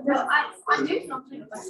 No, I knew something about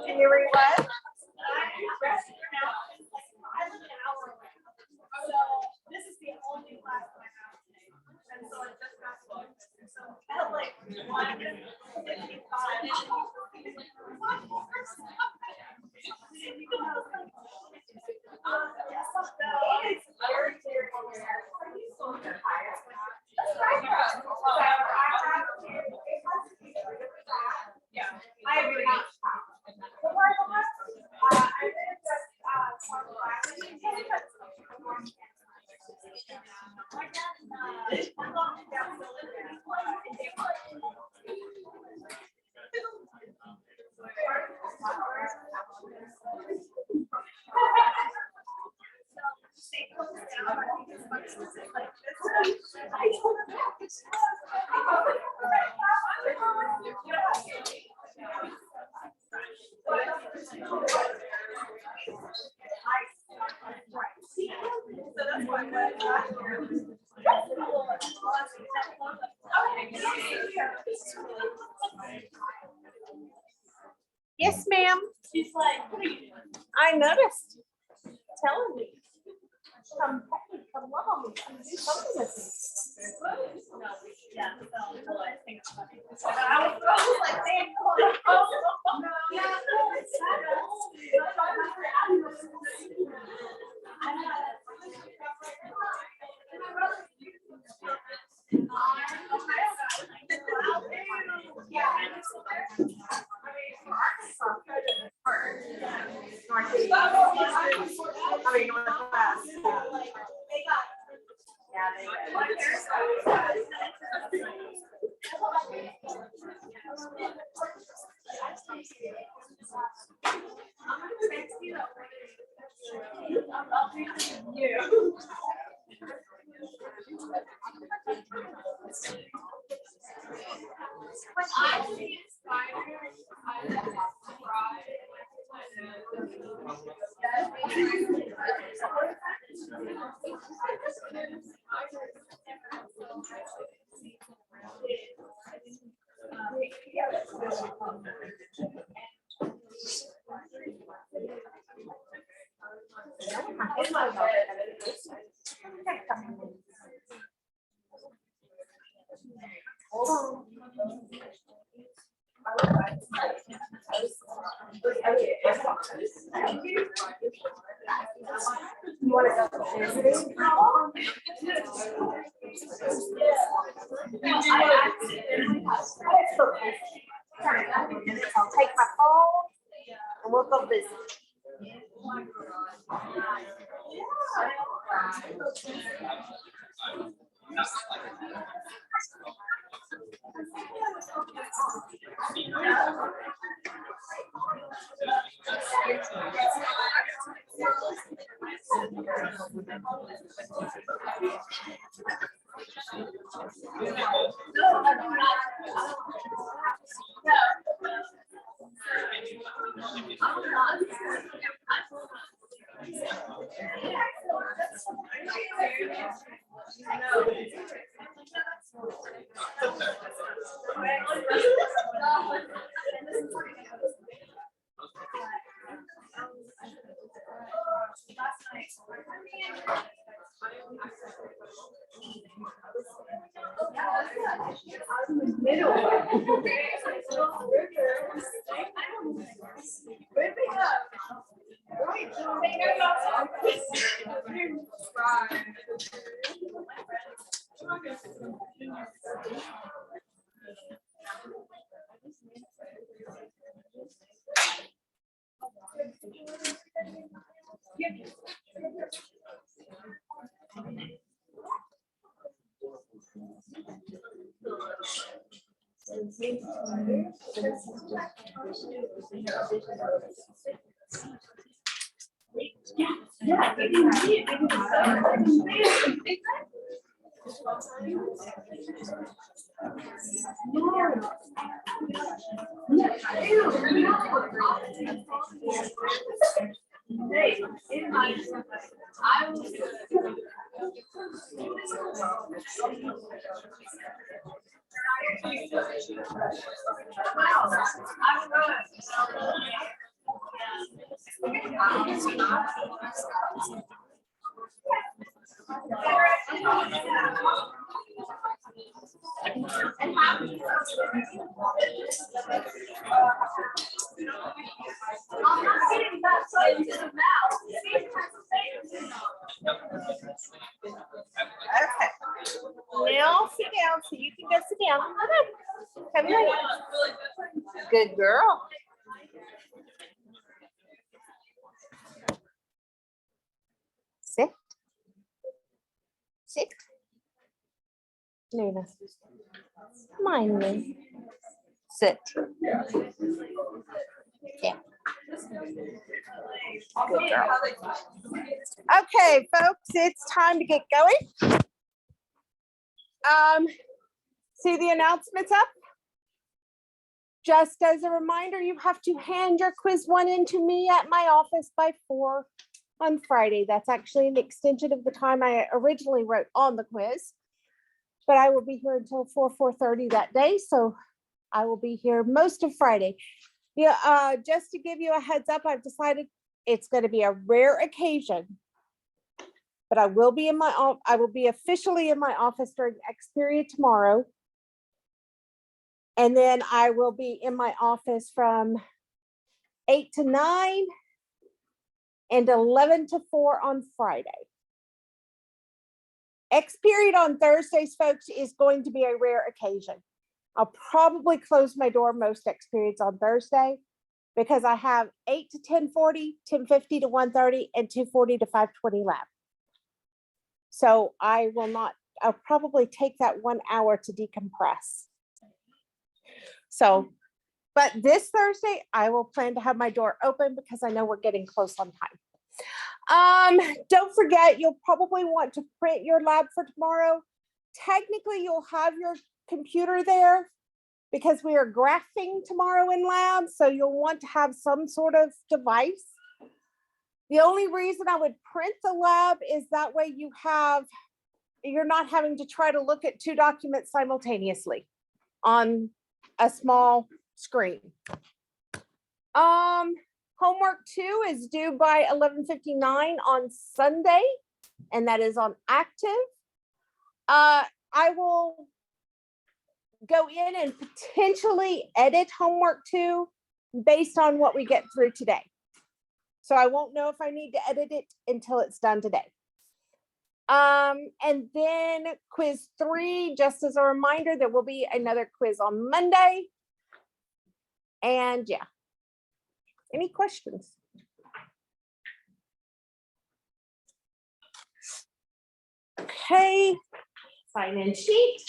Can you read what? This is the only class that I have today. And so I just got booked. So I have like 1. Yeah, I agree. Yes, ma'am. She's like, what are you doing? I noticed. Telling me. Come love on me. Come do something with me. Yeah, I think it's funny. I was like, damn, when I see spiders, I cry. Hold on. You want to go visiting? I'll take my phone and we'll go visit. Okay. Now sit down so you can go sit down. Come here. Good girl. Sit. Sit. Luna. Mind me. Sit. Yeah. Good girl. Okay, folks, it's time to get going. See the announcements up? Just as a reminder, you have to hand your quiz 1 in to me at my office by 4 on Friday. That's actually an extension of the time I originally wrote on the quiz. But I will be here until 4:30 that day, so I will be here most of Friday. Yeah, just to give you a heads up, I've decided it's going to be a rare occasion, but I will be officially in my office during X period tomorrow. And then I will be in my office from 8 to 9 and 11 to 4 on Friday. X period on Thursdays, folks, is going to be a rare occasion. I'll probably close my door most X periods on Thursday because I have 8 to 10:40, 10:50 to 1:30, and 2:40 to 5:20 lab. So I'll probably take that 1 hour to decompress. So, but this Thursday, I will plan to have my door open because I know we're getting close on time. Don't forget, you'll probably want to print your lab for tomorrow. Technically, you'll have your computer there because we are graphing tomorrow in lab. So you'll want to have some sort of device. The only reason I would print the lab is that way you're not having to try to look at 2 documents simultaneously on a small screen. Homework 2 is due by 11:59 on Sunday, and that is on active. I will go in and potentially edit homework 2 based on what we get through today. So I won't know if I need to edit it until it's done today. And then quiz 3, just as a reminder, there will be another quiz on Monday. And yeah, any questions? Okay, sign in sheet.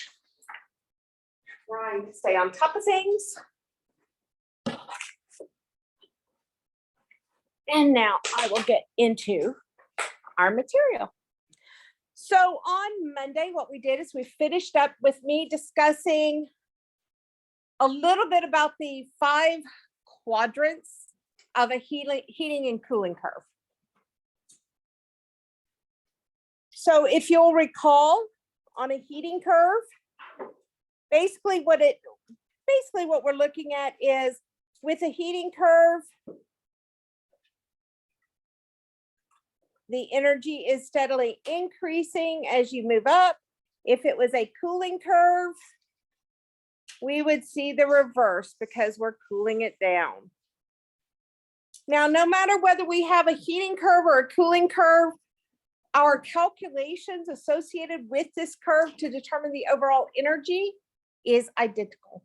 Trying to stay on top of things. And now I will get into our material. So on Monday, what we did is we finished up with me discussing a little bit about the 5 quadrants of a heating and cooling curve. So if you'll recall, on a heating curve, basically what we're looking at is with a heating curve, the energy is steadily increasing as you move up. If it was a cooling curve, we would see the reverse because we're cooling it down. Now, no matter whether we have a heating curve or a cooling curve, our calculations associated with this curve to determine the overall energy is identical.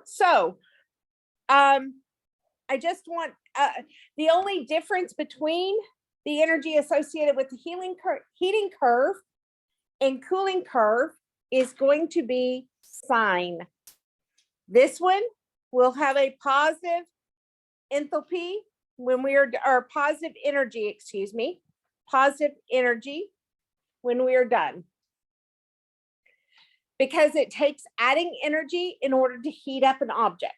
So, I just want, the only difference between the energy associated with the heating curve and cooling curve is going to be sign. This one will have a positive enthalpy when we are, or positive energy, excuse me, positive energy when we are done. Because it takes adding energy in order to heat up an object.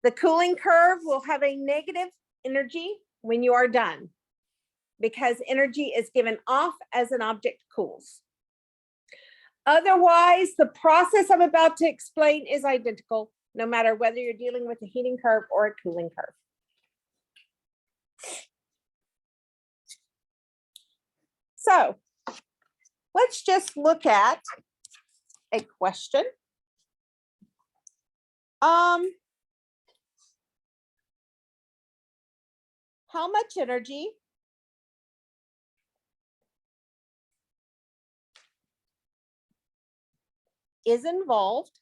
The cooling curve will have a negative energy when you are done, because energy is given off as an object cools. Otherwise, the process I'm about to explain is identical, no matter whether you're dealing with a heating curve or a cooling curve. So let's just look at a question. How much energy is involved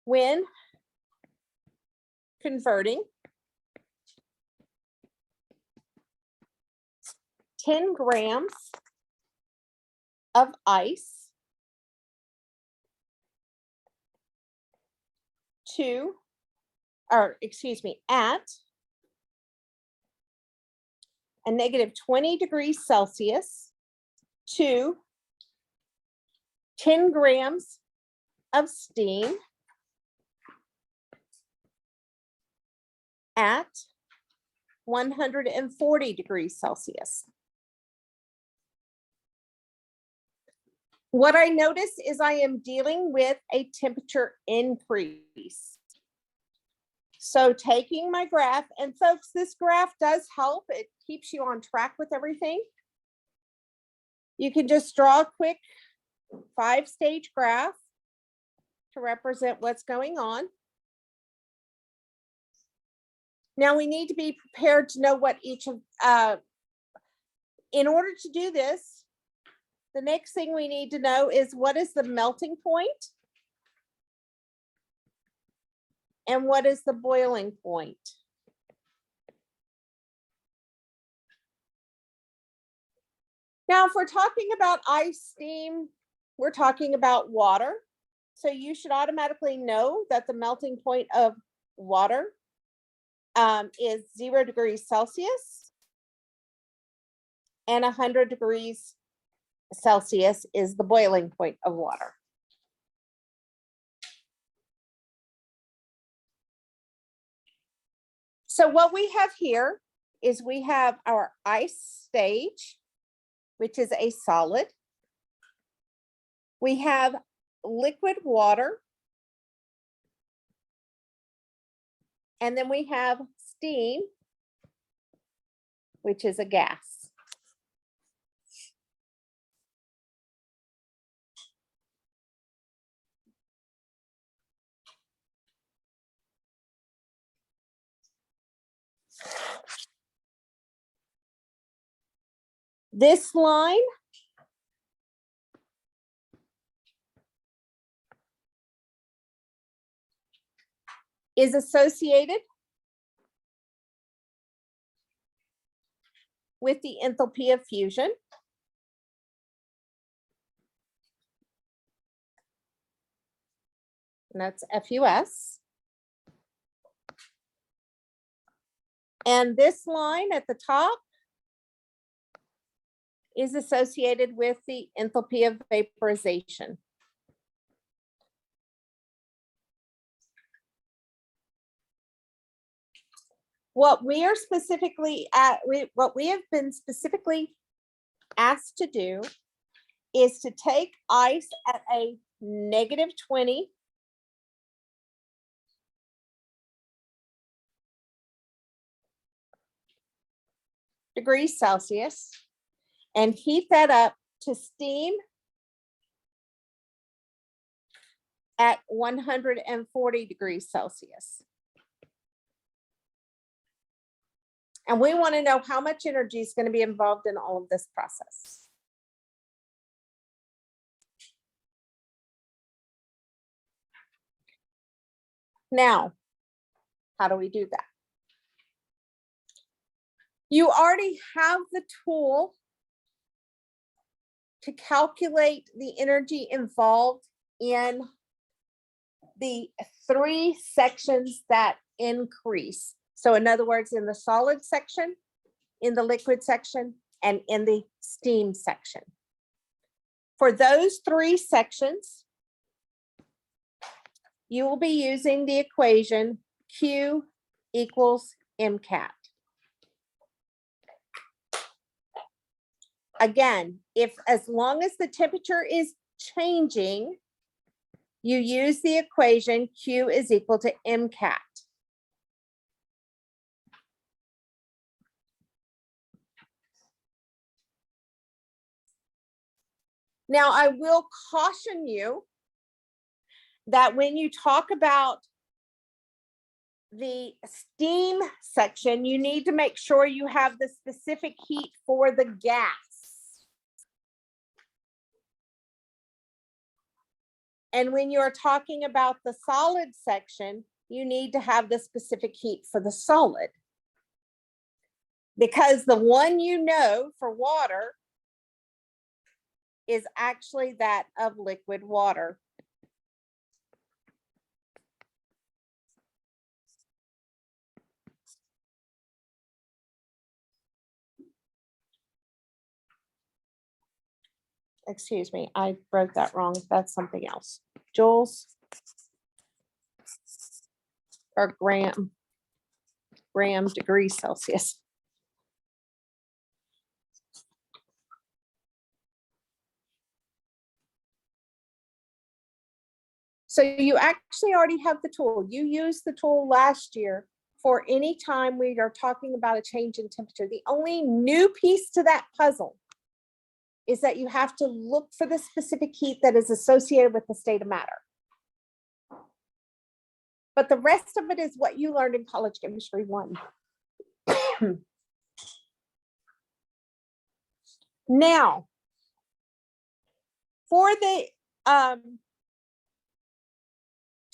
when converting 10 grams of ice to, or excuse me, at a negative 20 degrees Celsius to 10 grams of steam at 140 degrees Celsius. What I notice is I am dealing with a temperature increase. So taking my graph, and folks, this graph does help. It keeps you on track with everything. You can just draw a quick 5-stage graph to represent what's going on. Now we need to be prepared to know what each of, in order to do this, the next thing we need to know is what is the melting point and what is the boiling point. Now, if we're talking about ice, steam, we're talking about water. So you should automatically know that the melting point of water is 0 degrees Celsius, and 100 degrees Celsius is the boiling point of water. So what we have here is we have our ice stage, which is a solid. We have liquid water. And then we have steam, which is a gas. This line is associated with the enthalpy of fusion. And that's FUS. And this line at the top is associated with the enthalpy of vaporization. What we are specifically what we have been specifically asked to do is to take ice at a -20 degrees Celsius and heat that up to steam at 140 degrees Celsius. And we want to know how much energy is going to be involved in all of this process. Now, how do we do that? You already have the tool to calculate the energy involved in the 3 sections that increase. So in other words, in the solid section, in the liquid section, and in the steam section. For those 3 sections, you will be using the equation Q equals MCAT. Again, as long as the temperature is changing, you use the equation Q is equal to MCAT. Now, I will caution you that when you talk about the steam section, you need to make sure you have the specific heat for the gas. And when you're talking about the solid section, you need to have the specific heat for the solid. Because the one you know for water is actually that of liquid water. Excuse me, I wrote that wrong. That's something else. Joules or gram degrees Celsius. So you actually already have the tool. You used the tool last year for any time we are talking about a change in temperature. The only new piece to that puzzle is that you have to look for the specific heat that is associated with the state of matter. But the rest of it is what you learned in College Chemistry 1. Now, for the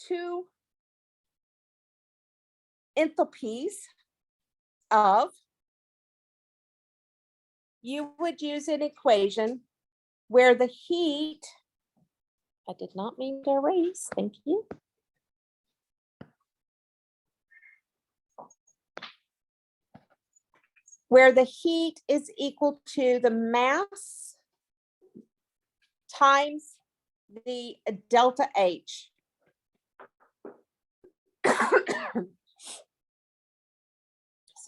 2 enthalpies of, you would use an equation where the heat, I did not mean to erase, thank you. Where the heat is equal to the mass times the delta H.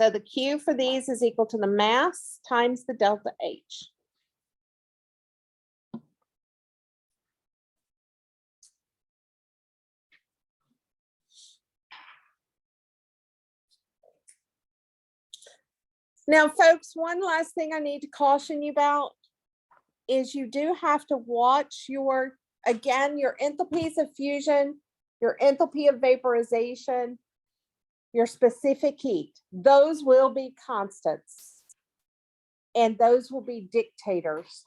So the Q for these is equal to the mass times the delta H. Now, folks, one last thing I need to caution you about is you do have to watch your, again, your enthalpies of fusion, your enthalpy of vaporization, your specific heat. Those will be constants. And those will be dictators.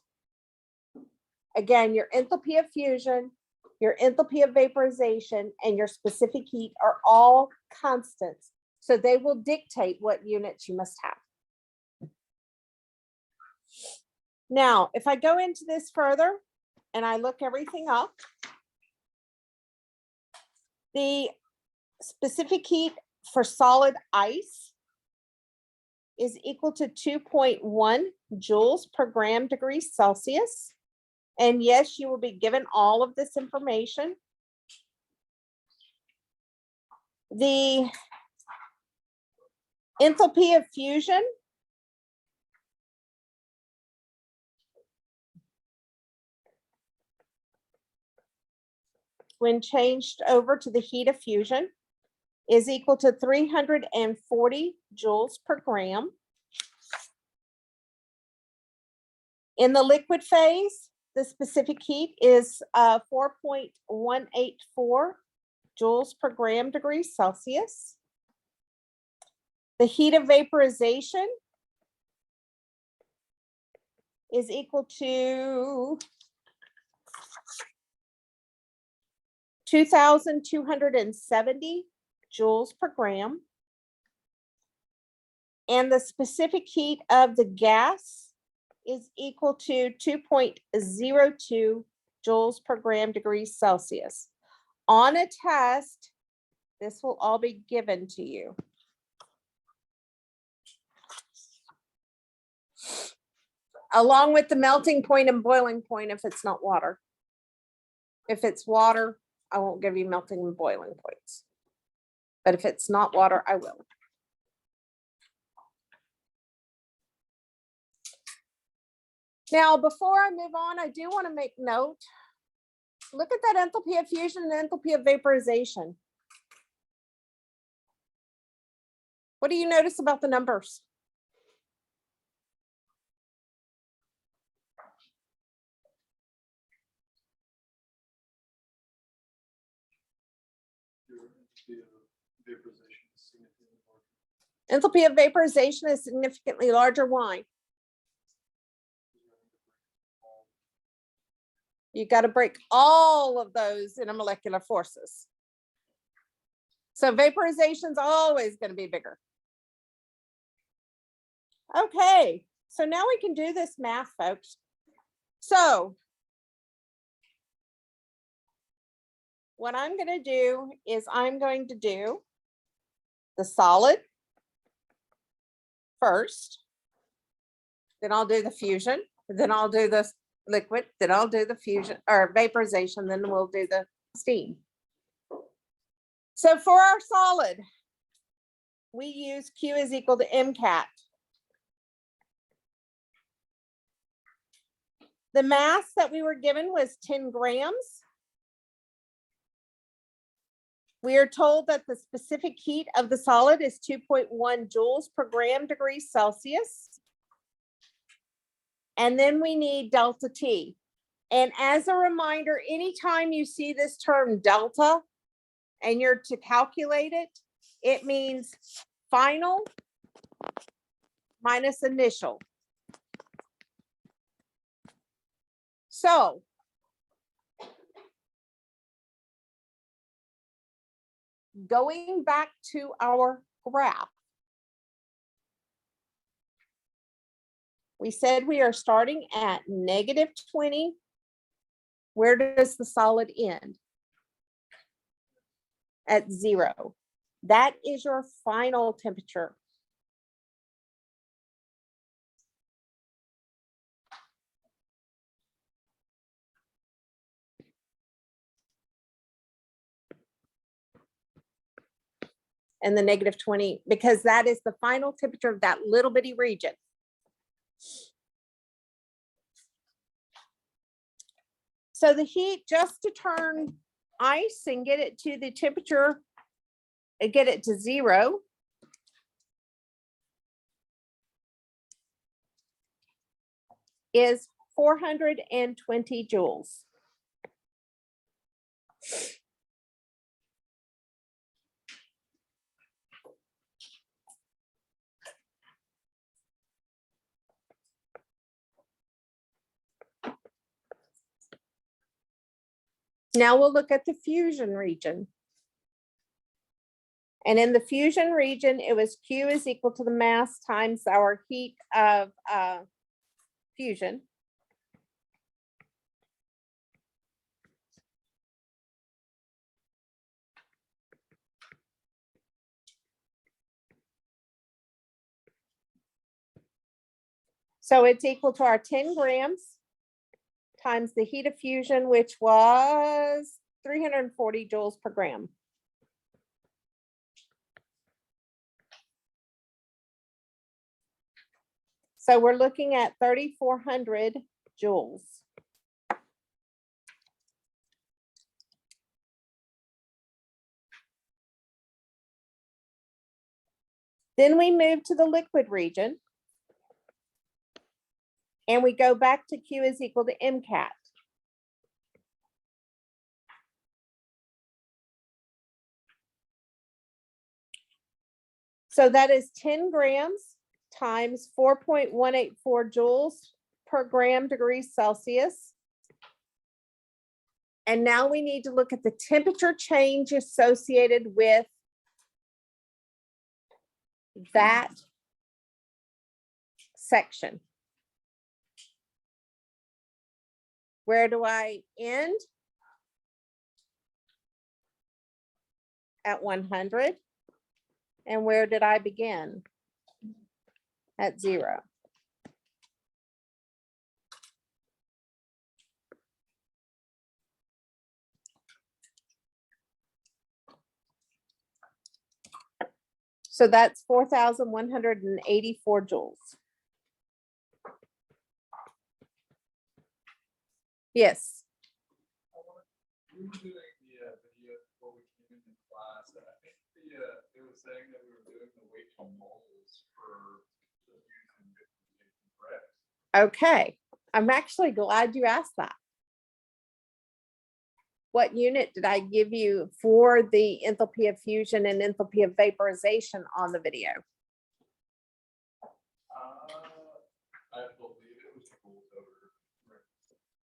Again, your enthalpy of fusion, your enthalpy of vaporization, and your specific heat are all constants. So they will dictate what units you must have. Now, if I go into this further and I look everything up, the specific heat for solid ice is equal to 2.1 joules per gram degree Celsius. And yes, you will be given all of this information. The enthalpy of fusion when changed over to the heat of fusion is equal to 340 joules per gram. In the liquid phase, the specific heat is 4.184 joules per gram degree Celsius. The heat of vaporization is equal to 2,270 joules per gram. And the specific heat of the gas is equal to 2.02 joules per gram degree Celsius. On a test, this will all be given to you. Along with the melting point and boiling point if it's not water. If it's water, I won't give you melting and boiling points. But if it's not water, I will. Now, before I move on, I do want to make note. Look at that enthalpy of fusion and enthalpy of vaporization. What do you notice about the numbers? Enthalpy of vaporization is significantly larger. Why? You got to break all of those intermolecular forces. So vaporization is always going to be bigger. Okay, so now we can do this math, folks. So what I'm going to do is I'm going to do the solid first, then I'll do the fusion, then I'll do the liquid, then I'll do the fusion or vaporization, then we'll do the steam. So for our solid, we use Q is equal to MCAT. The mass that we were given was 10 grams. We are told that the specific heat of the solid is 2.1 joules per gram degree Celsius. And then we need delta T. And as a reminder, anytime you see this term delta and you're to calculate it, it means final minus initial. So going back to our graph, we said we are starting at -20. Where does the solid end? At 0. That is your final temperature. And the -20, because that is the final temperature of that little bitty region. So the heat just to turn ice and get it to the temperature and get it to 0 is 420 joules. Now we'll look at the fusion region. And in the fusion region, it was Q is equal to the mass times our heat of fusion. So it's equal to our 10 grams times the heat of fusion, which was 340 joules per gram. So we're looking at 3,400 joules. Then we move to the liquid region. And we go back to Q is equal to MCAT. So that is 10 grams times 4.184 joules per gram degrees Celsius. And now we need to look at the temperature change associated with that section. Where do I end? At 100. And where did I begin? At 0. So that's 4,184 joules. Yes. We were doing the video before we came into class, and I think it was saying that we were doing the weight to moles for the fusion differentiation, correct? Okay, I'm actually glad you asked that. What unit did I give you for the enthalpy of fusion and enthalpy of vaporization on the video? I believe it was joules over.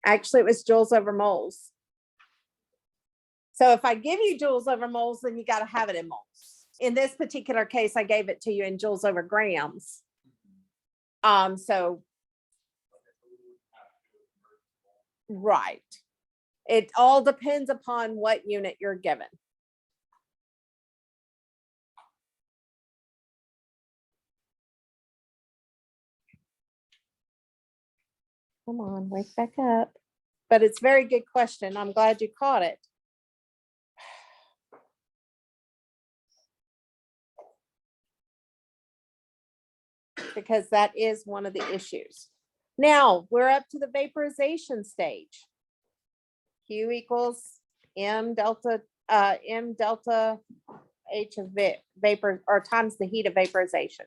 Actually, it was joules over moles. So if I give you joules over moles, then you got to have it in moles. In this particular case, I gave it to you in joules over grams. So right. It all depends upon what unit you're given. Come on, wake back up. But it's a very good question. I'm glad you caught it. Because that is one of the issues. Now we're up to the vaporization stage. Q equals M delta H of vapor, or times the heat of vaporization.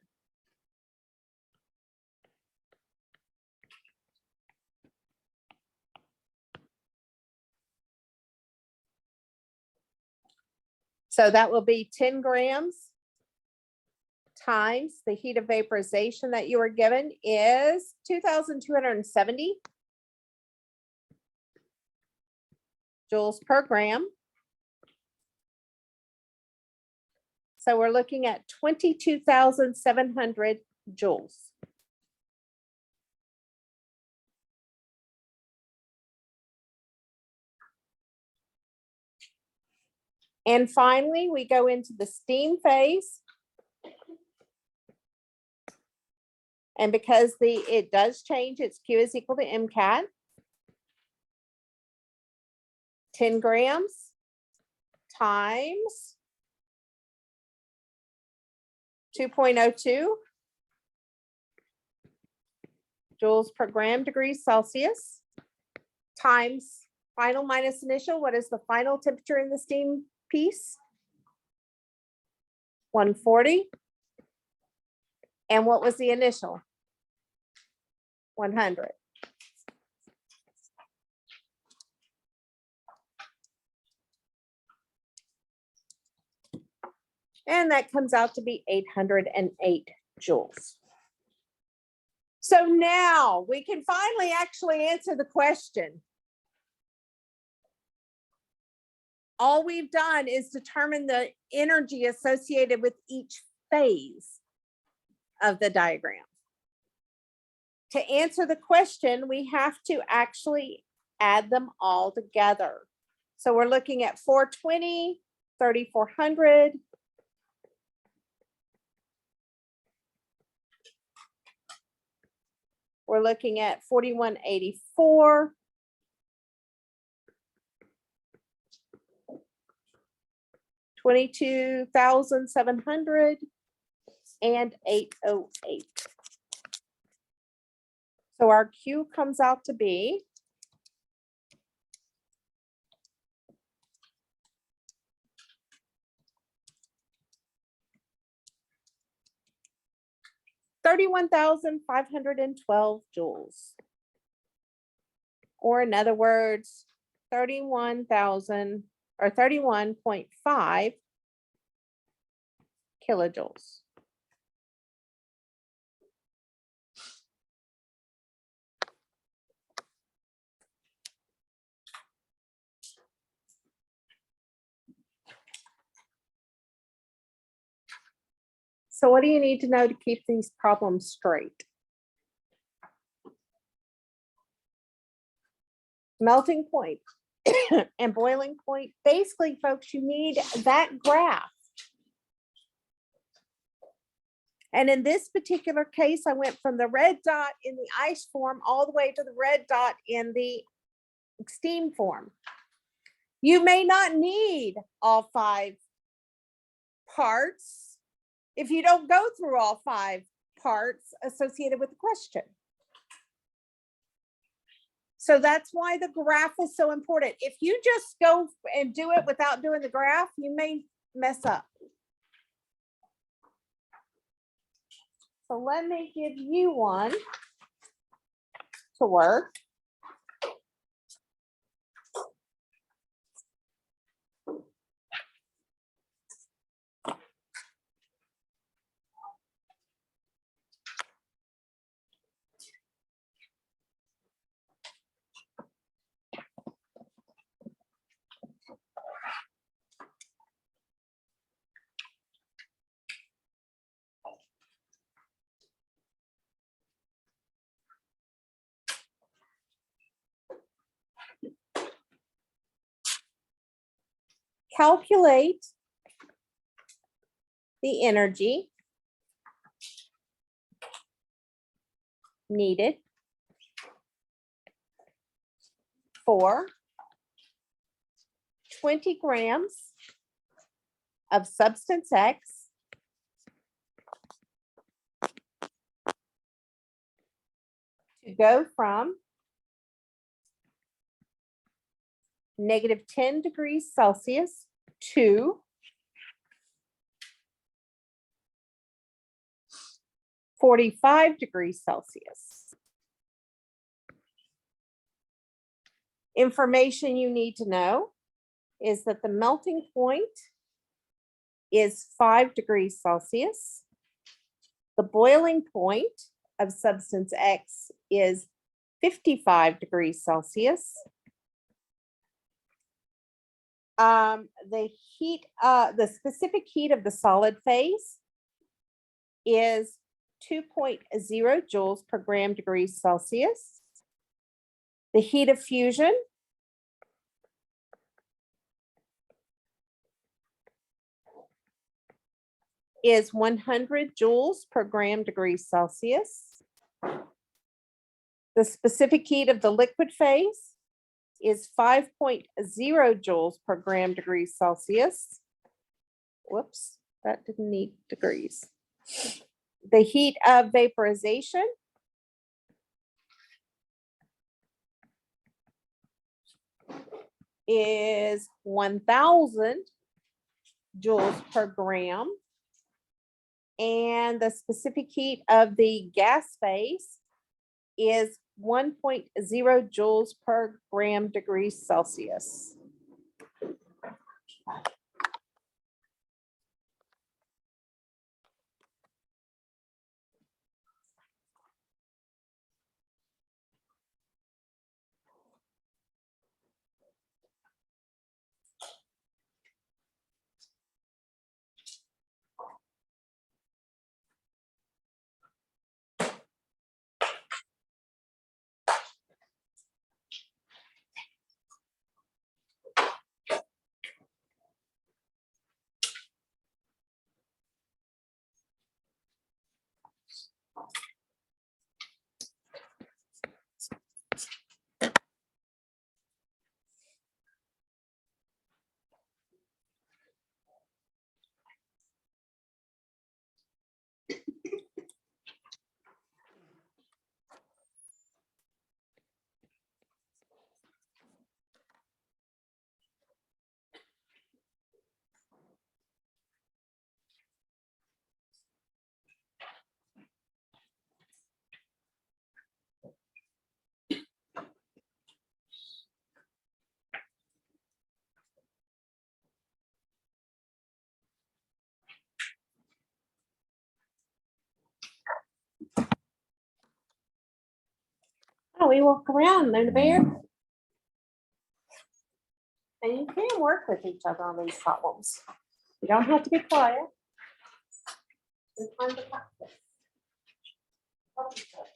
So that will be 10 grams times the heat of vaporization that you were given is 2,270 joules per gram. So we're looking at 22,700 joules. And finally, we go into the steam phase. And because it does change, its Q is equal to MCAT. 10 grams times 2.02 joules per gram degrees Celsius times final minus initial. What is the final temperature in the steam piece? 140. And what was the initial? 100. And that comes out to be 808 joules. So now we can finally actually answer the question. All we've done is determine the energy associated with each phase of the diagram. To answer the question, we have to actually add them all together. So we're looking at 420, 3,400. We're looking at 4,184. 22,700 and 808. So our Q comes out to be 31,512 joules. Or in other words, 31,000 or 31.5 kilojoules. So what do you need to know to keep these problems straight? Melting point and boiling point. Basically, folks, you need that graph. And in this particular case, I went from the red dot in the ice form all the way to the red dot in the steam form. You may not need all 5 parts if you don't go through all 5 parts associated with the question. So that's why the graph is so important. If you just go and do it without doing the graph, you may mess up. So let me give you one to work. Calculate the energy needed for 20 grams of substance X to go from -10 degrees Celsius to 45 degrees Celsius. Information you need to know is that the melting point is 5 degrees Celsius. The boiling point of substance X is 55 degrees Celsius. The specific heat of the solid phase is 2.0 joules per gram degrees Celsius. The heat of fusion is 100 joules per gram degrees Celsius. The specific heat of the liquid phase is 5.0 joules per gram degrees Celsius. Whoops, that didn't need degrees. The heat of vaporization is 1,000 joules per gram. And the specific heat of the gas phase is 1.0 joules per gram degrees Celsius. Oh, we walk around, there's a bear. And you can work with each other on these problems. You don't have to be quiet. It's fun to practice. Help each other.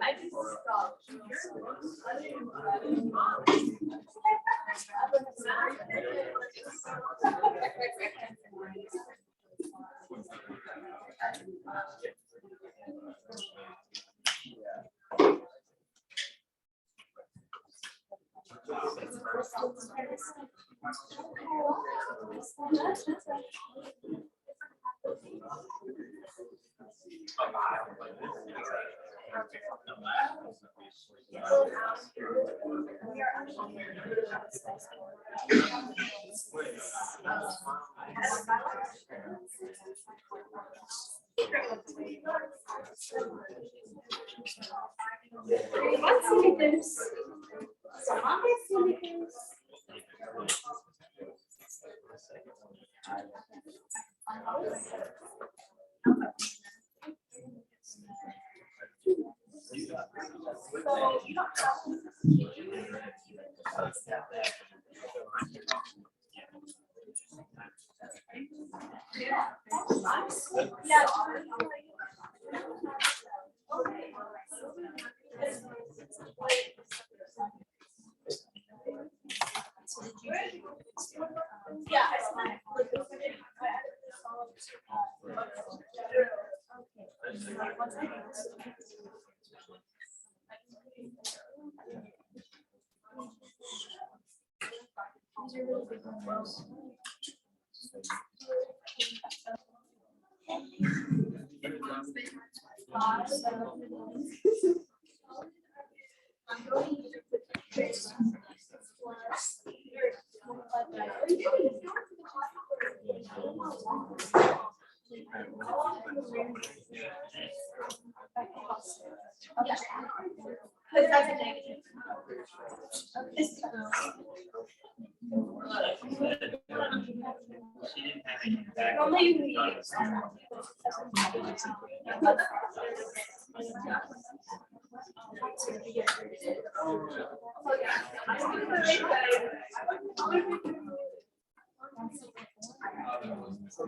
I just stopped.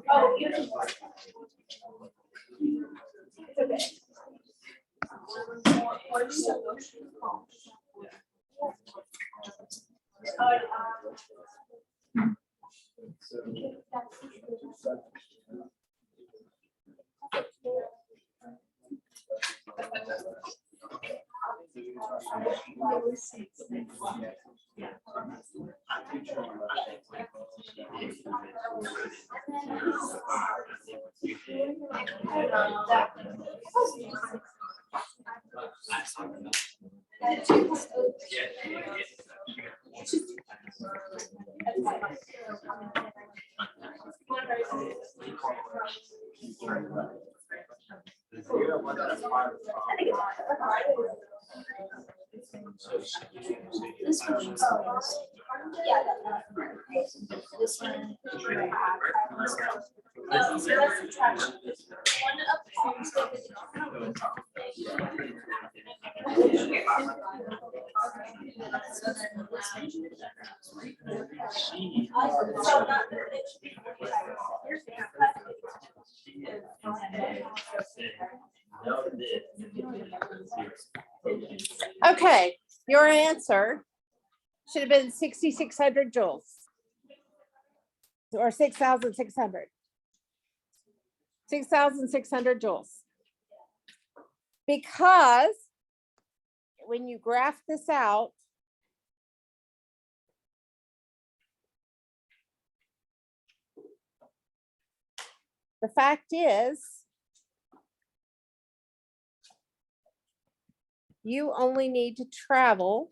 Oh, you know. This one. Yeah. This one. Oh, so that's the trash. One up. So then this one. So not that it should be 45. Okay, your answer should have been 6,600 joules. Or 6,600. 6,600 joules. Because when you graph this out, the fact is you only need to travel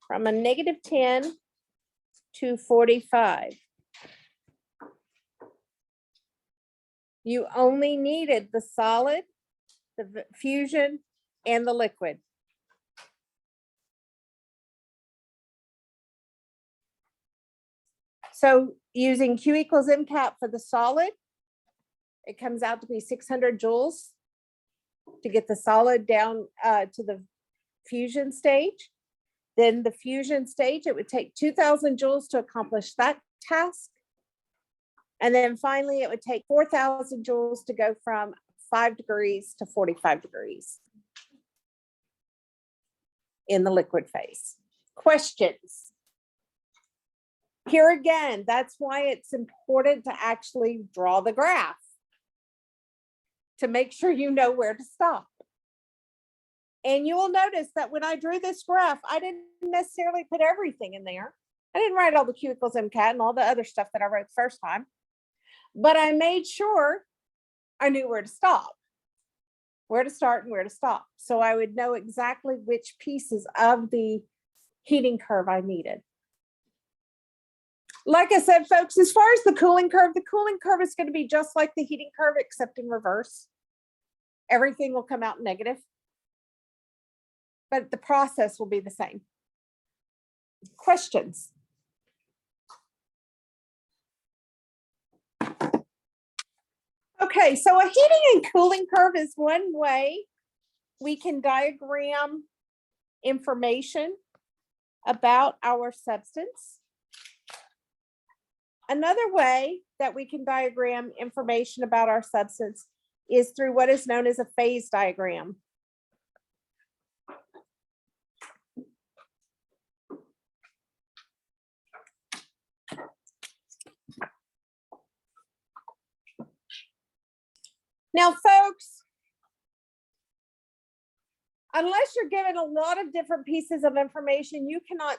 from a -10 to 45. You only needed the solid, the fusion, and the liquid. So using Q equals MCAP for the solid, it comes out to be 600 joules to get the solid down to the fusion stage. Then the fusion stage, it would take 2000 joules to accomplish that task. And then finally, it would take 4000 joules to go from 5 degrees to 45 degrees in the liquid phase. Questions? Here again, that's why it's important to actually draw the graph to make sure you know where to stop. And you will notice that when I drew this graph, I didn't necessarily put everything in there. I didn't write all the Q equals MCAT and all the other stuff that I wrote the first time, but I made sure I knew where to stop, where to start and where to stop. So I would know exactly which pieces of the heating curve I needed. Like I said, folks, as far as the cooling curve is going to be just like the heating curve, except in reverse. Everything will come out negative, but the process will be the same. Questions? Okay, so a heating and cooling curve is one way we can diagram information about our substance. Another way that we can diagram information about our substance is through what is known as a phase diagram. Now, folks, unless you're given a lot of different pieces of information, you cannot,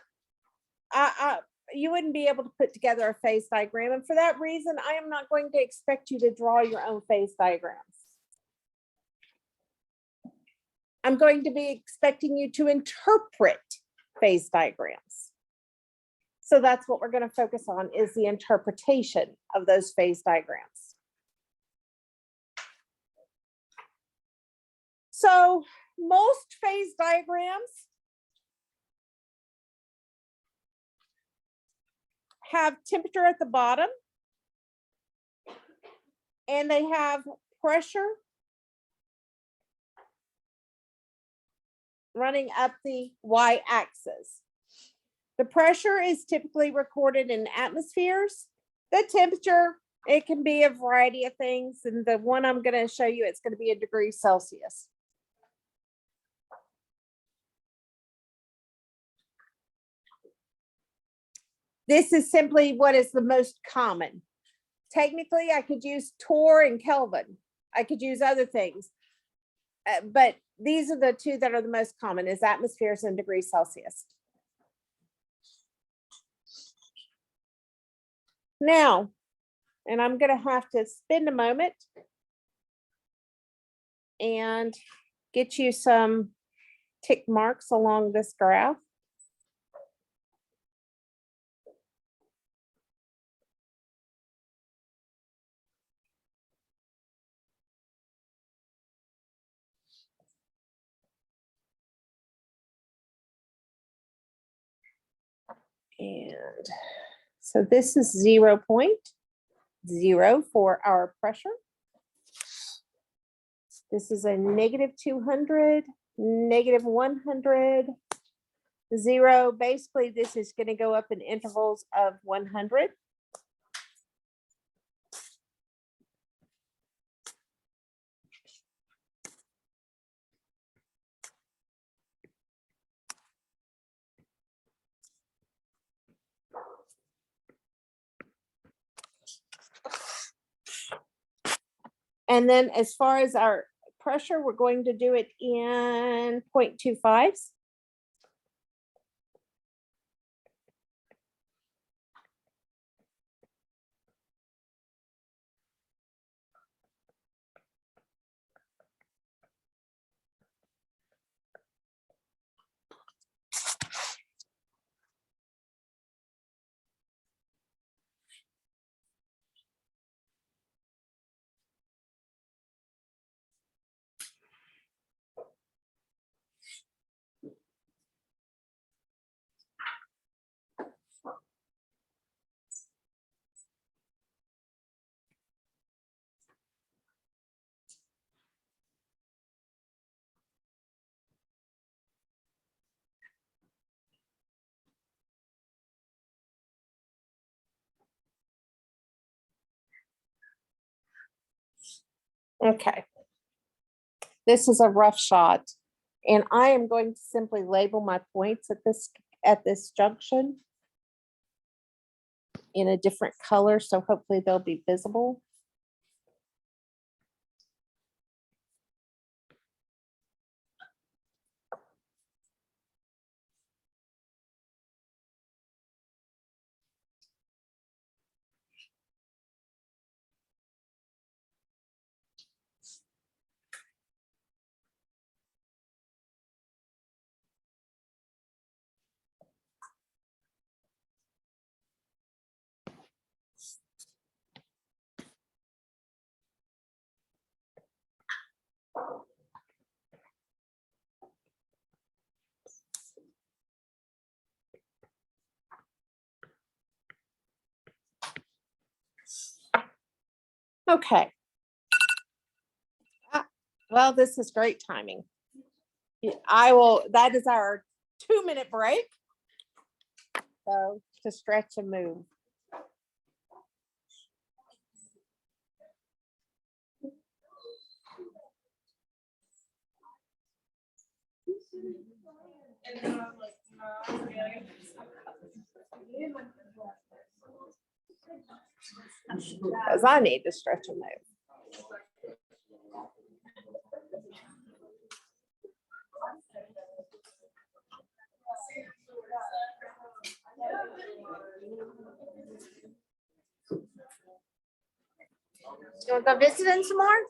you wouldn't be able to put together a phase diagram. And for that reason, I am not going to expect you to draw your own phase diagrams. I'm going to be expecting you to interpret phase diagrams. So that's what we're going to focus on, is the interpretation of those phase diagrams. So most phase diagrams have temperature at the bottom, and they have pressure running up the y-axis. The pressure is typically recorded in atmospheres. The temperature, it can be a variety of things, and the one I'm going to show you, it's going to be in degrees Celsius. This is simply what is the most common. Technically, I could use torr and Kelvin. I could use other things, but these are the two that are the most common, is atmospheres and degrees Celsius. Now, and I'm going to have to spend a moment and get you some tick marks along this graph. And so this is 0.0 for our pressure. This is a -200, -100, 0. Basically, this is going to go up in intervals of 100. And then as far as our pressure, we're going to do it in 0.25s. Okay. This is a rough shot, and I am going to simply label my points at this junction in a different color, so hopefully they'll be visible. Okay. Well, this is great timing. That is our 2-minute break. So to stretch and move. Because I need to stretch and move. You want to go visiting some more?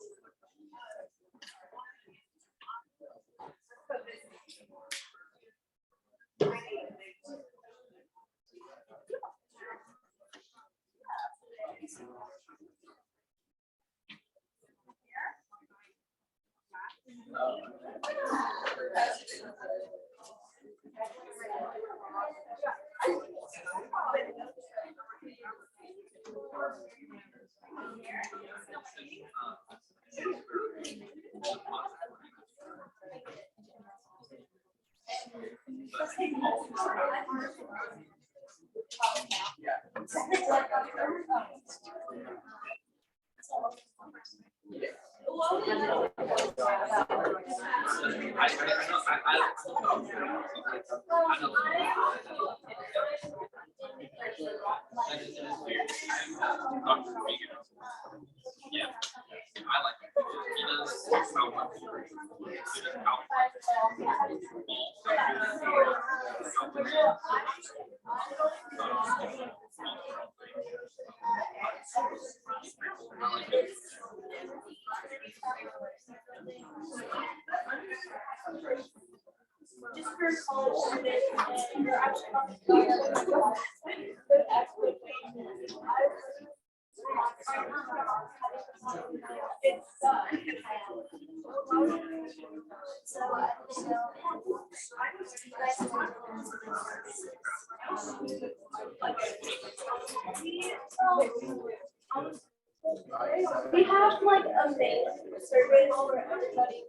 We have like a main survey where everybody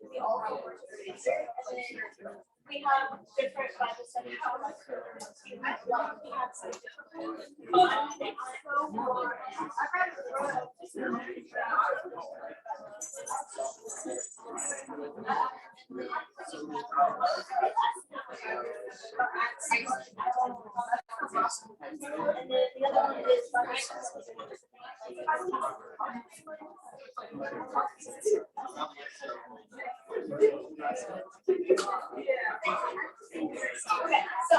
we all have work surveys, and then we have different Bible studies. And then the other one is Bible studies. Okay, so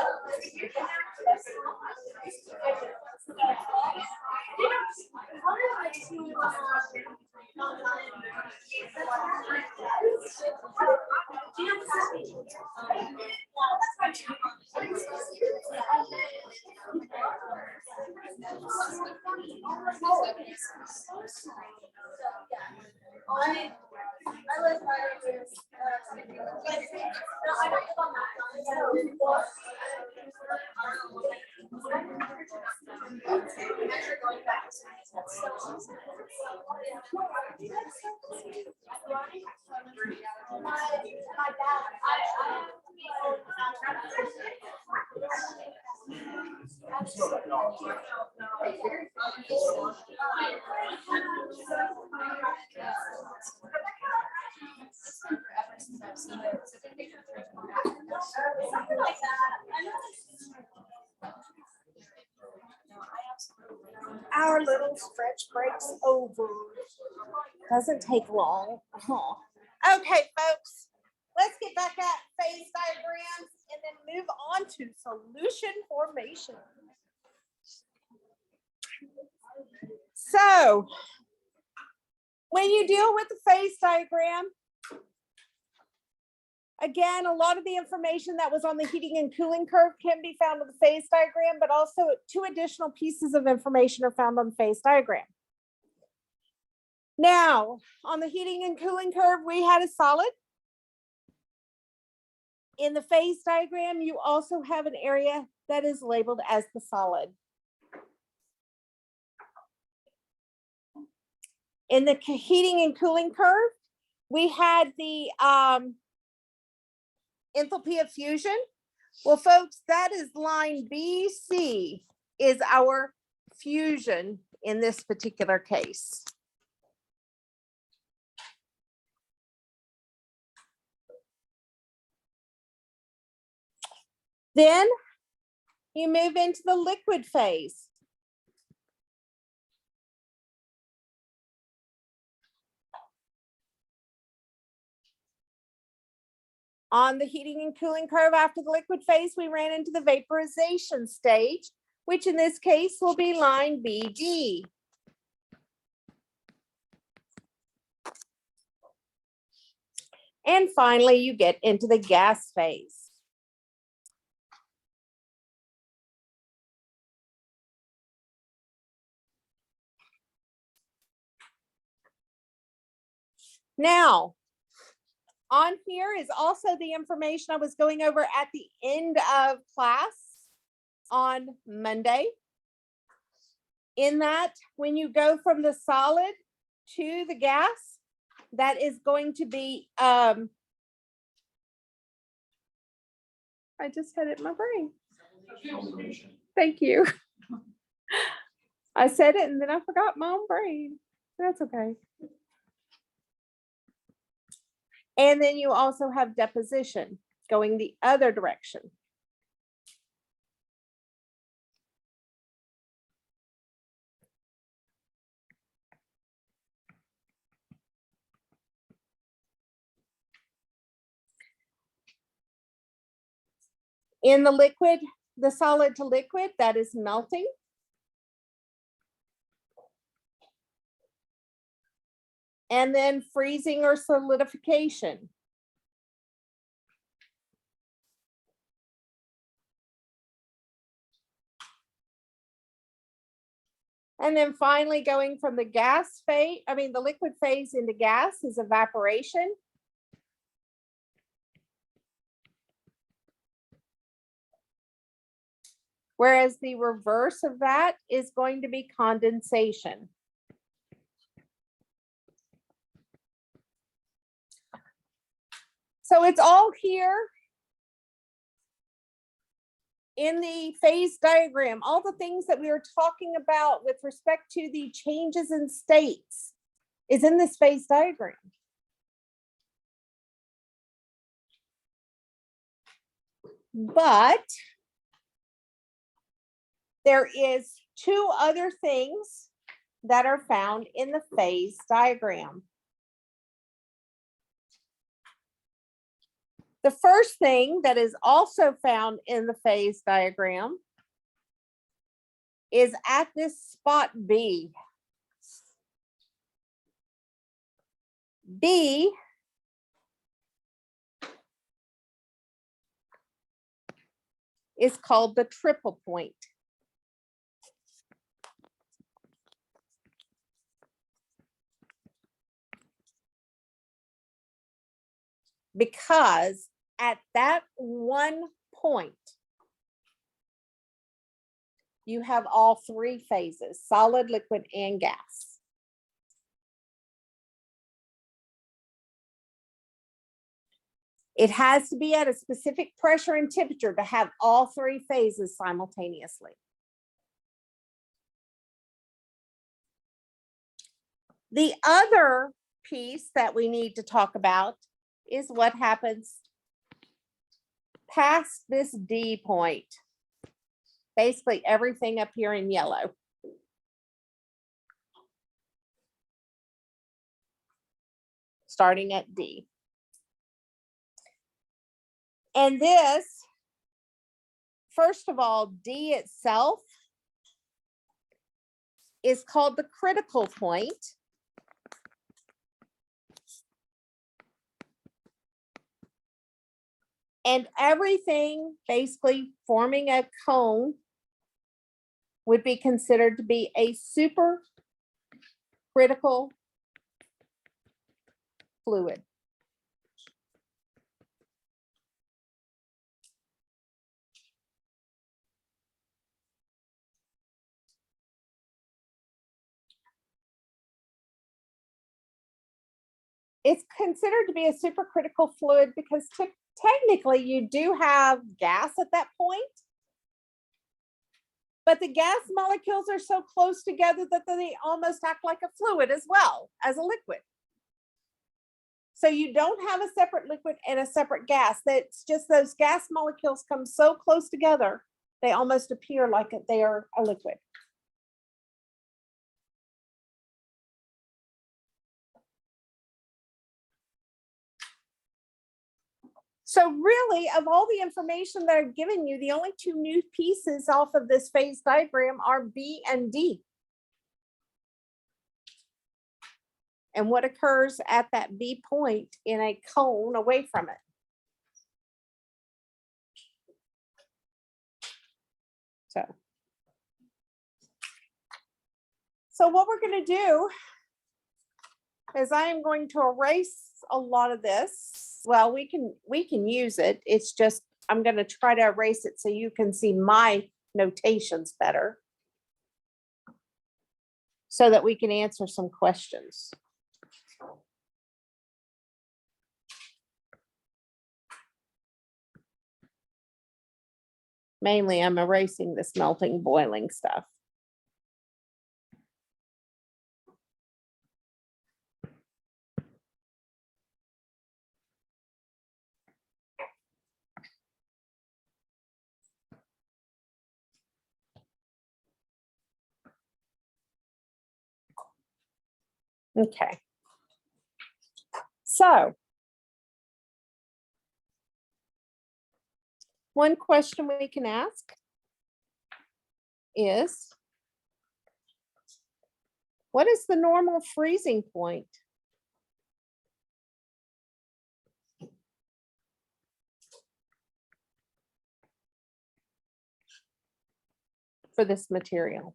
I live right over here. No, I don't live on that. My dad, our little stretch break's over. Doesn't take long. Okay, folks, let's get back at phase diagrams and then move on to solution formation. So when you deal with the phase diagram, again, a lot of the information that was on the heating and cooling curve can be found in the phase diagram, but also 2 additional pieces of information are found on the phase diagram. Now, on the heating and cooling curve, we had a solid. In the phase diagram, you also have an area that is labeled as the solid. In the heating and cooling curve, we had the enthalpy of fusion. Well, folks, that is line BC is our fusion in this particular case. Then you move into the liquid phase. On the heating and cooling curve after the liquid phase, we ran into the vaporization stage, which in this case will be line BD. And finally, you get into the gas phase. Now, on here is also the information I was going over at the end of class on Monday. In that, when you go from the solid to the gas, that is going to be, I just had it in my brain. Thank you. I said it and then I forgot my own brain. That's okay. And then you also have deposition going the other direction. In the liquid, the solid to liquid, that is melting. And then freezing or solidification. And then finally going from the gas phase, the liquid phase into gas is evaporation. Whereas the reverse of that is going to be condensation. So it's all here in the phase diagram, all the things that we were talking about with respect to the changes in states is in this phase diagram. But there is 2 other things that are found in the phase diagram. The first thing that is also found in the phase diagram is at this spot B. B is called the triple point. Because at that one point, you have all 3 phases, solid, liquid, and gas. It has to be at a specific pressure and temperature to have all 3 phases simultaneously. The other piece that we need to talk about is what happens past this D point. Basically everything up here in yellow. starting at D. And this, first of all, D itself is called the critical point. And everything basically forming a cone would be considered to be a supercritical fluid. It's considered to be a supercritical fluid because technically you do have gas at that point. But the gas molecules are so close together that they almost act like a fluid as well as a liquid. So you don't have a separate liquid and a separate gas. That's just those gas molecules come so close together, they almost appear like they are a liquid. So really, of all the information that I've given you, the only two new pieces off of this phase diagram are B and D. And what occurs at that B point in a cone away from it. So what we're going to do is I am going to erase a lot of this. Well, we can use it. It's just, I'm going to try to erase it so you can see my notations better, so that we can answer some questions. Mainly, I'm erasing this melting, boiling stuff. Okay. So one question we can ask is, what is the normal freezing point for this material?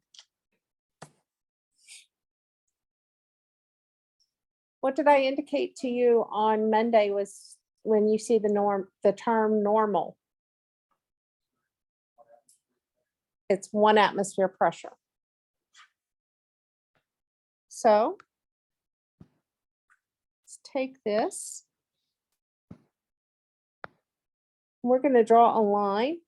What did I indicate to you on Monday was when you see the term normal? It's 1 atmosphere pressure. So let's take this. We're going to draw a line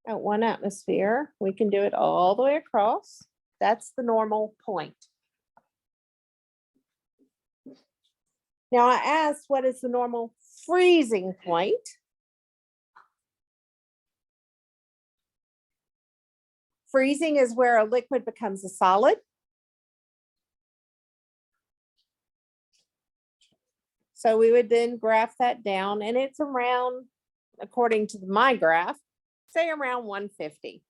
at 1 atmosphere. We can do it all the way across. That's the normal point. Now I asked, what is the normal freezing point? Freezing is where a liquid becomes a solid. So we would then graph that down, and it's around, according to my graph, say around 150.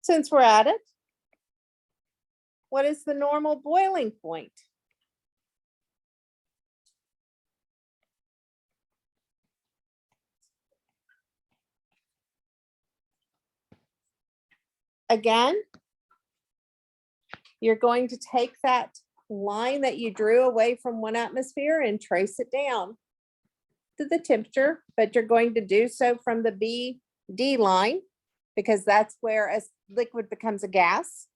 Since we're at it, what is the normal boiling point? Again, you're going to take that line that you drew away from 1 atmosphere and trace it down to the temperature, but you're going to do so from the BD line, because that's where a liquid becomes a gas.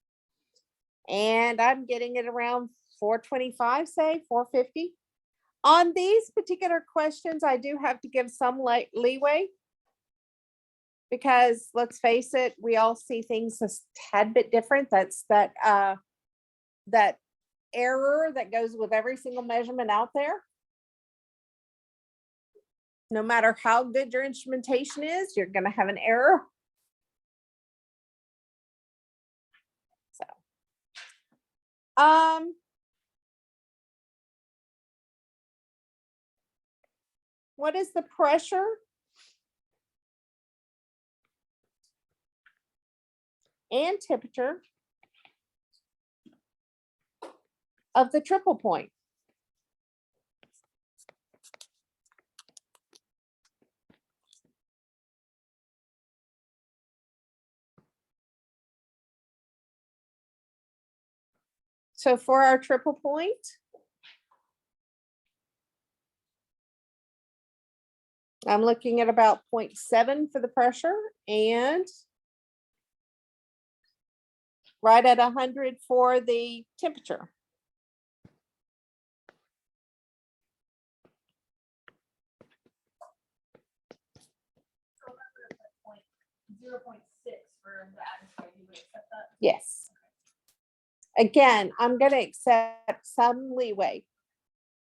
And I'm getting it around 425, say 450. On these particular questions, I do have to give some leeway, because let's face it, we all see things a tad bit different. That's that error that goes with every single measurement out there. No matter how good your instrumentation is, you're gonna have an error. So. What is the pressure? And temperature of the triple point? So for our triple point, I'm looking at about 0.7 for the pressure and right at 100 for the temperature. So remember it's like 0.6 for the atmosphere, you would accept that? Yes. Again, I'm gonna accept some leeway.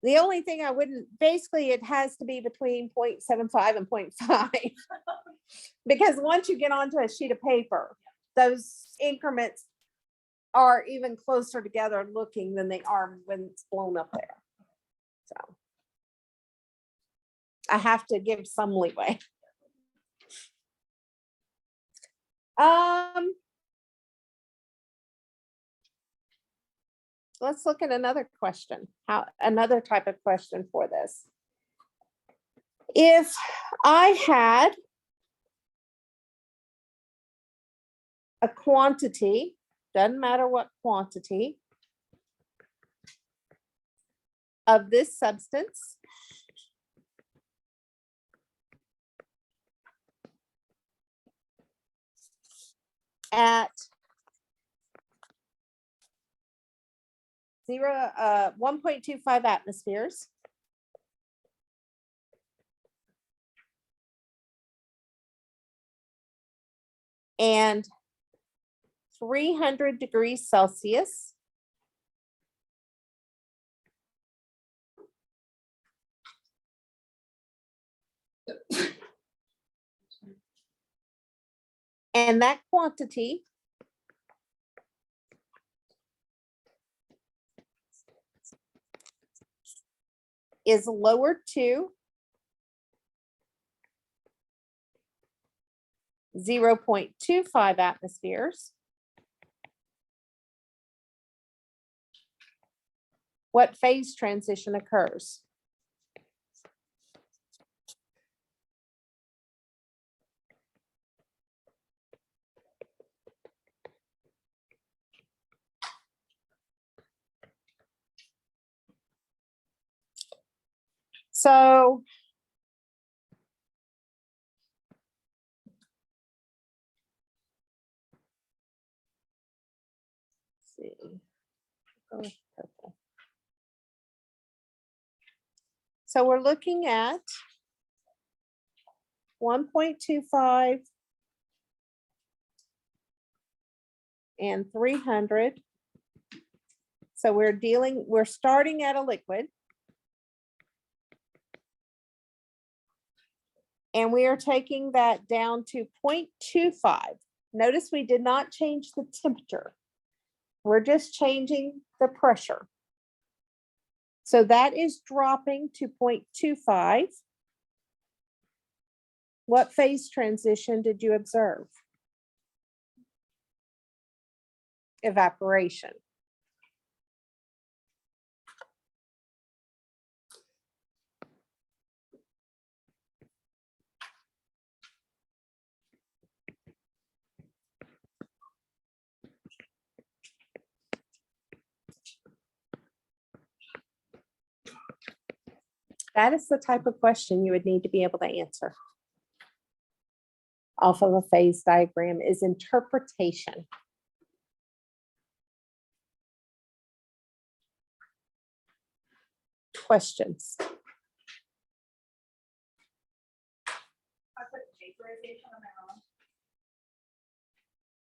The only thing I wouldn't, basically, it has to be between 0.75 and 0.5. Because once you get onto a sheet of paper, those increments are even closer together looking than they are when it's blown up there. So I have to give some leeway. Let's look at another question. Another type of question for this. If I had a quantity, doesn't matter what quantity, of this substance at 1.25 atmospheres, and 300 degrees Celsius, and that quantity is lowered to 0.25 atmospheres. What phase transition occurs? So let's see. Go with purple. So we're looking at 1.25 and 300. So we're starting at a liquid. And we are taking that down to 0.25. Notice we did not change the temperature. We're just changing the pressure. So that is dropping to 0.25. What phase transition did you observe? Evaporation. That is the type of question you would need to be able to answer off of a phase diagram, is interpretation. Questions? I put vaporization on my own.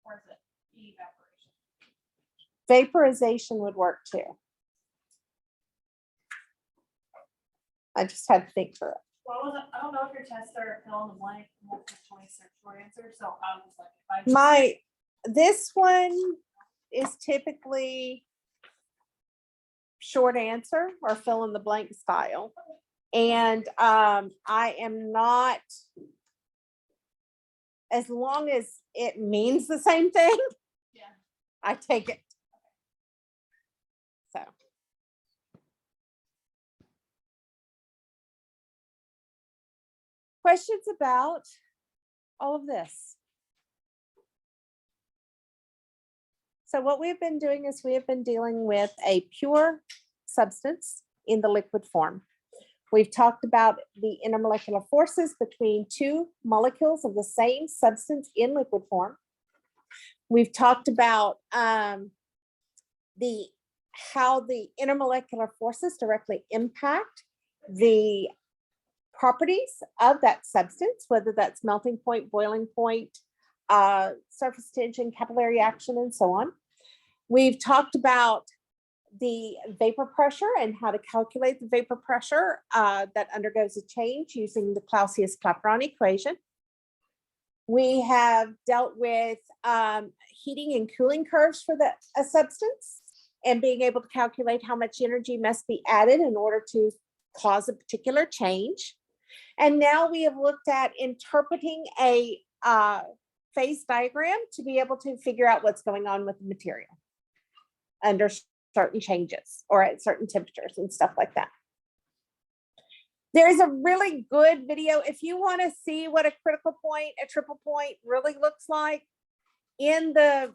Or is it evaporation? Vaporization would work too. I just had to think through it. Well, I don't know if your tests are fill in the blank, multiple choice or short answer, so I was like, if I. This one is typically short answer or fill in the blank style. And I am not, as long as it means the same thing, Yeah. I take it. So. Questions about all of this? So what we've been doing is we have been dealing with a pure substance in the liquid form. We've talked about the intermolecular forces between two molecules of the same substance in liquid form. We've talked about how the intermolecular forces directly impact the properties of that substance, whether that's melting point, boiling point, surface tension, capillary action, and so on. We've talked about the vapor pressure and how to calculate the vapor pressure that undergoes a change using the Clausius-Clapeyron equation. We have dealt with heating and cooling curves for a substance and being able to calculate how much energy must be added in order to cause a particular change. And now we have looked at interpreting a phase diagram to be able to figure out what's going on with the material under certain changes or at certain temperatures and stuff like that. There's a really good video. If you want to see what a critical point, a triple point really looks like in the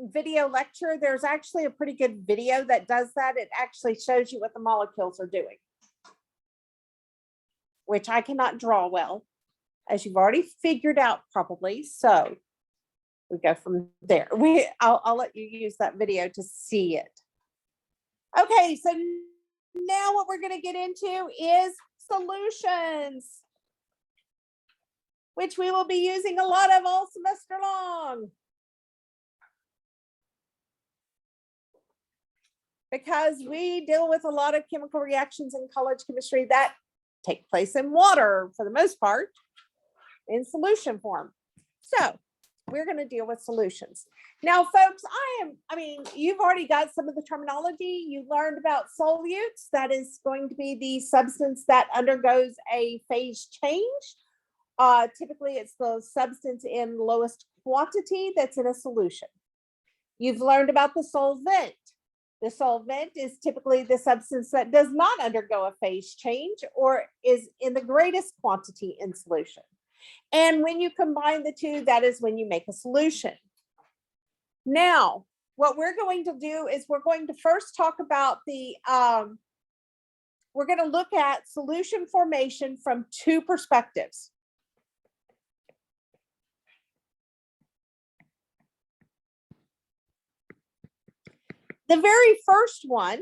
video lecture, there's actually a pretty good video that does that. It actually shows you what the molecules are doing, which I cannot draw well, as you've already figured out probably. So we go from there. I'll let you use that video to see it. Okay, so now what we're going to get into is solutions, which we will be using a lot of all semester long. Because we deal with a lot of chemical reactions in college chemistry that take place in water for the most part, in solution form. So we're going to deal with solutions. Now, folks, you've already got some of the terminology. You learned about solutes. That is going to be the substance that undergoes a phase change. Typically, it's the substance in lowest quantity that's in a solution. You've learned about the solvent. The solvent is typically the substance that does not undergo a phase change or is in the greatest quantity in solution. And when you combine the two, that is when you make a solution. Now, what we're going to do is we're going to first talk about we're going to look at solution formation from two perspectives. The very first one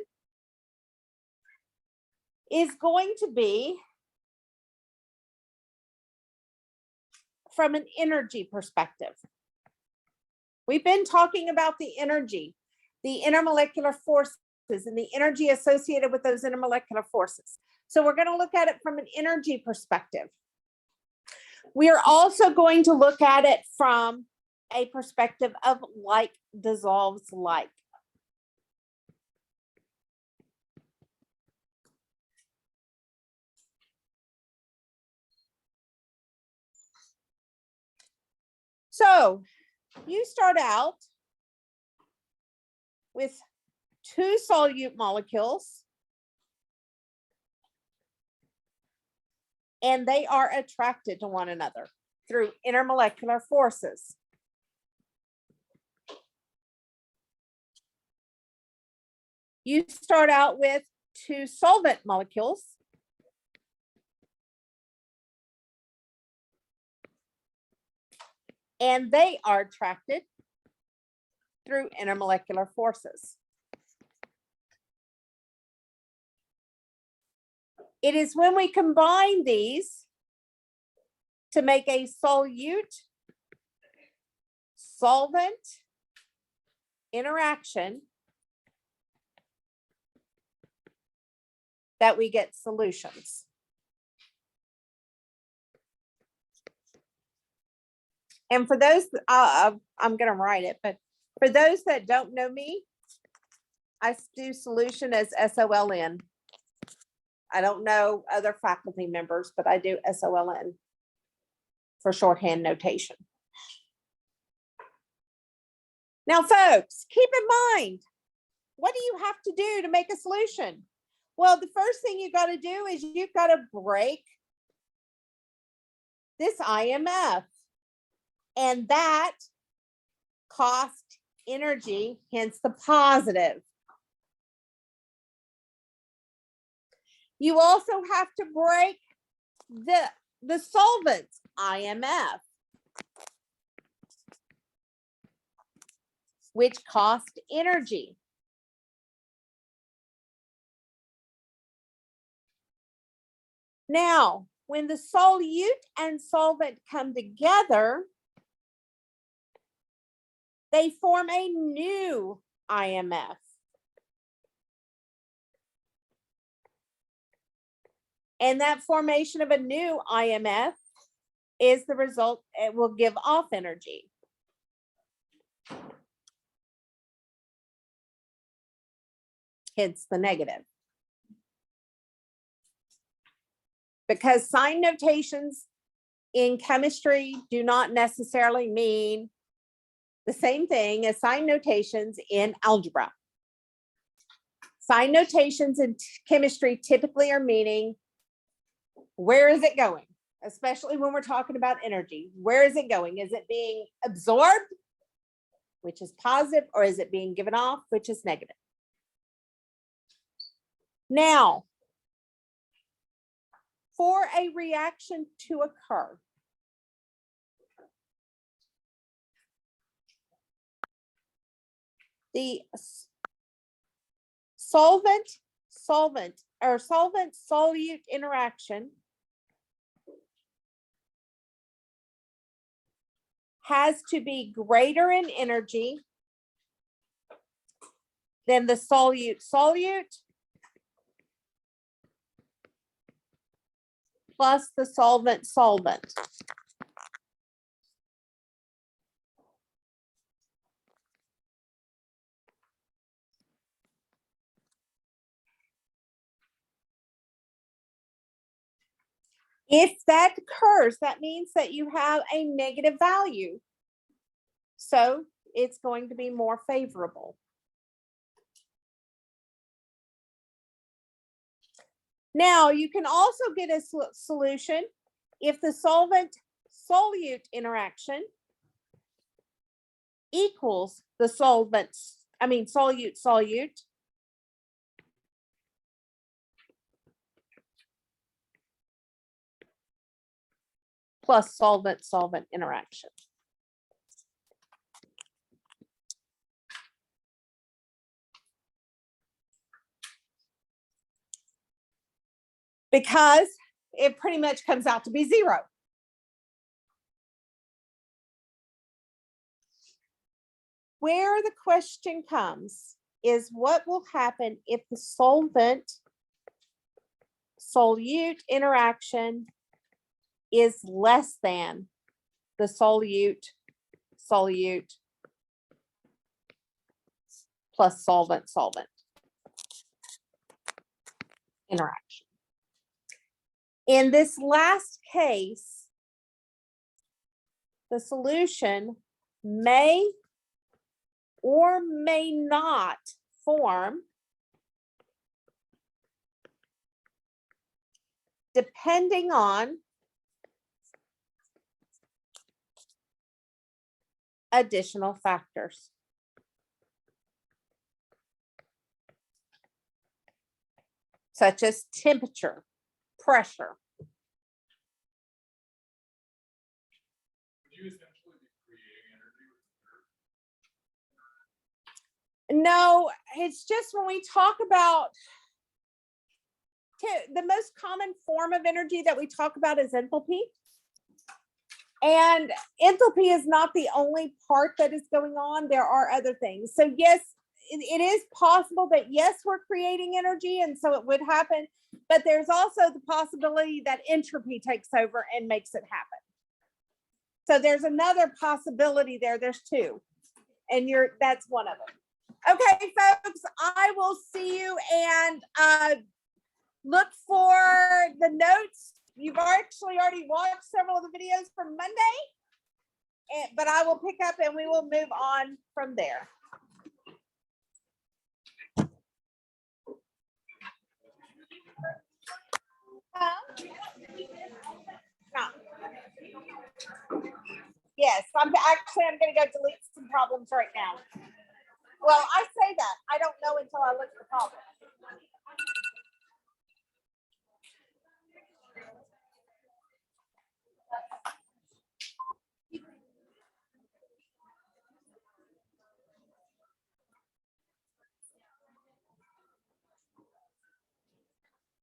is going to be from an energy perspective. We've been talking about the energy, the intermolecular forces, and the energy associated with those intermolecular forces. So we're going to look at it from an energy perspective. We are also going to look at it from a perspective of like dissolves like. So you start out with two solute molecules, and they are attracted to one another through intermolecular forces. You start out with two solvent molecules, and they are attracted through intermolecular forces. It is when we combine these to make a solute solvent interaction that we get solutions. And for those, I'm going to write it, but for those that don't know me, I do solution as SOLN. I don't know other faculty members, but I do SOLN for shorthand notation. Now, folks, keep in mind, what do you have to do to make a solution? Well, the first thing you got to do is you've got to break this IMF. And that cost energy, hence the positive. You also have to break the solvent's IMF, which cost energy. Now, when the solute and solvent come together, they form a new IMF. And that formation of a new IMF is the result, it will give off energy. Hence the negative. Because sign notations in chemistry do not necessarily mean the same thing as sign notations in algebra. Sign notations in chemistry typically are meaning, where is it going? Especially when we're talking about energy. Where is it going? Is it being absorbed, which is positive, or is it being given off, which is negative? Now, for a reaction to occur, the solvent-solute interaction has to be greater in energy than the solute-solute plus the solvent-solvent. If that occurs, that means that you have a negative value. So it's going to be more favorable. Now, you can also get a solution if the solvent-solute interaction equals the solute-solute plus solvent-solvent interaction. Because it pretty much comes out to be zero. Where the question comes is what will happen if the solvent-solute interaction is less than the solute-solute plus solvent-solvent interaction. In this last case, the solution may or may not form depending on additional factors. Such as temperature, pressure. Would you essentially be creating energy with No, it's just when we talk about the most common form of energy that we talk about is enthalpy. And enthalpy is not the only part that is going on. There are other things. So yes, it is possible that yes, we're creating energy and so it would happen, but there's also the possibility that entropy takes over and makes it happen. So there's another possibility there. There's two, and that's one of them. Okay, folks, I will see you and look for the notes. You've actually already watched several of the videos from Monday, but I will pick up and we will move on from there. No. Yes, I'm going to go delete some problems right now. Well, I say that. I don't know until I look at the problem.